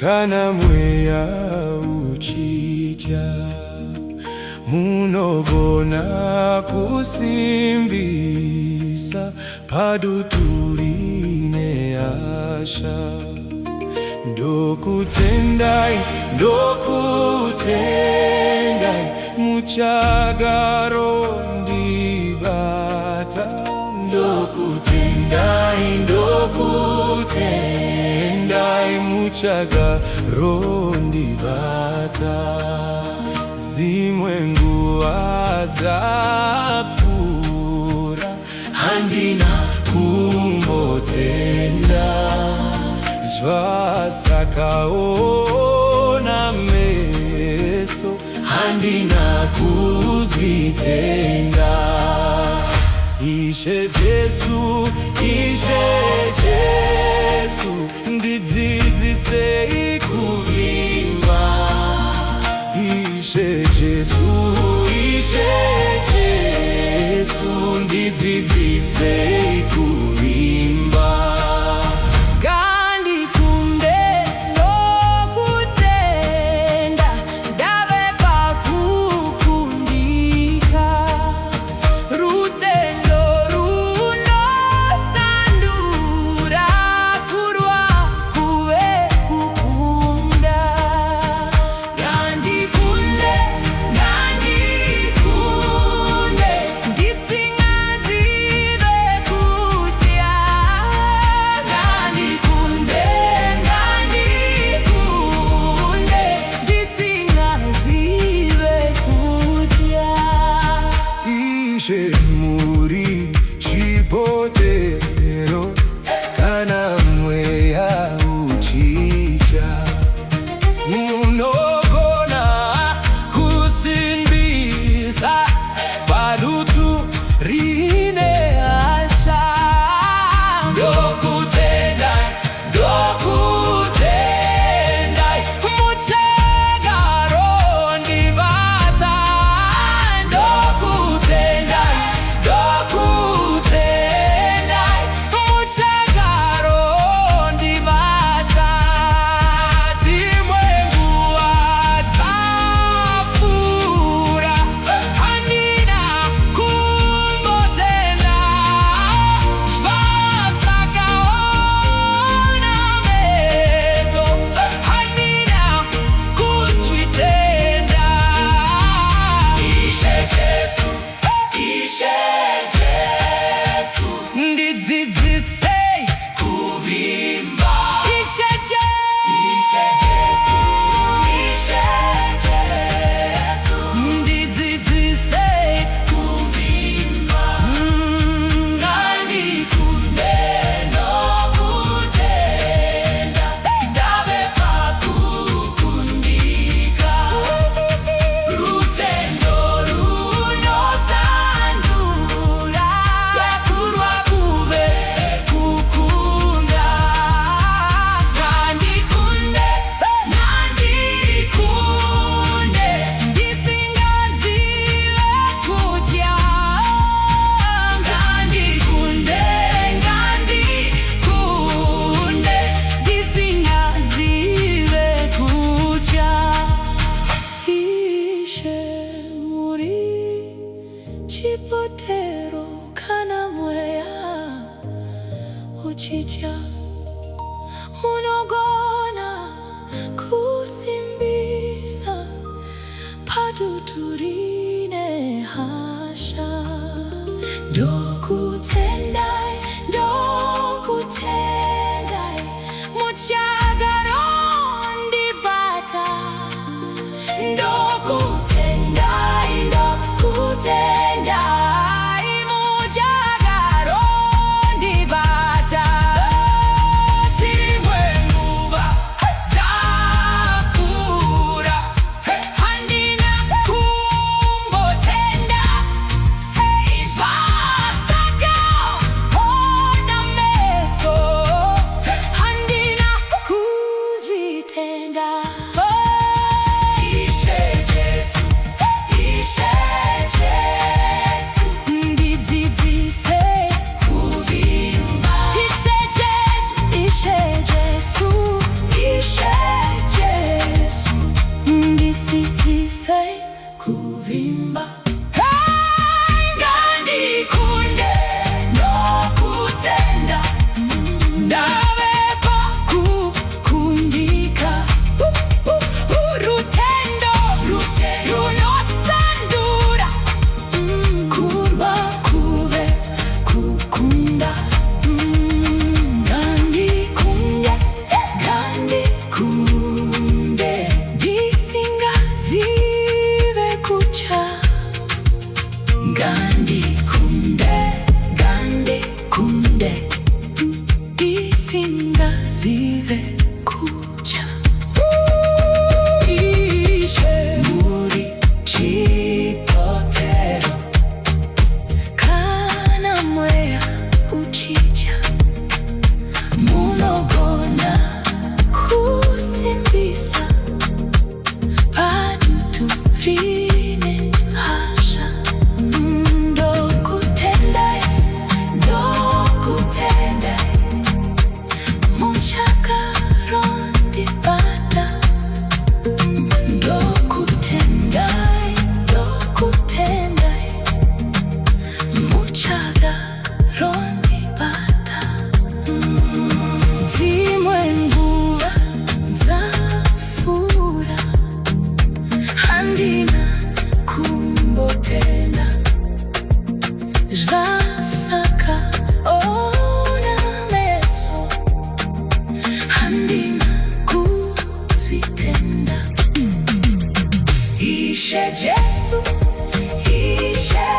kana mweya uchitya munogona kusimbisa paduturi neasha ndokutendai muchagaro ndibata ndokutendai muchagaro ndibata dzimwe nguva dzapfuura handina kumbotenda zvasakaona meso handina kuzvitenda. Ishe Jesu, Ishe Jesu, ndidzidzisei kuvimba. Ishe Jesu, Ishe Jesu, ndidzidzisei kuvimba. Muri chipotero kana mweya uchitya munogona kusimbisa padutu rine asha ndokutendai muchagaro ndibata chipotero kana mweya uchitya munogona kusimbisa paduturine hasha ndokutendai muchagaro ndibata ndokutendai muchagaro ndibata dzimwe nguva dzapfuura handina kumbotenda zvasakaona sei kuvimba ngandikunde nokutenda ndaveba kukundika urutendo runosandura kurwa kuve kukunda ngandikunde disinga zive kucha ngandikunde disinga zive kucha ishe muri chipotero kana mwea uchija munogona kusimbisa paduturine hasha ndokutendai muchakarondibata ndokutendai muchakarondibata dzimwe nguva dzafura handina kumbotenda zvasaka ona meso handina kuzvitenda. Ishe Jesu, Ishe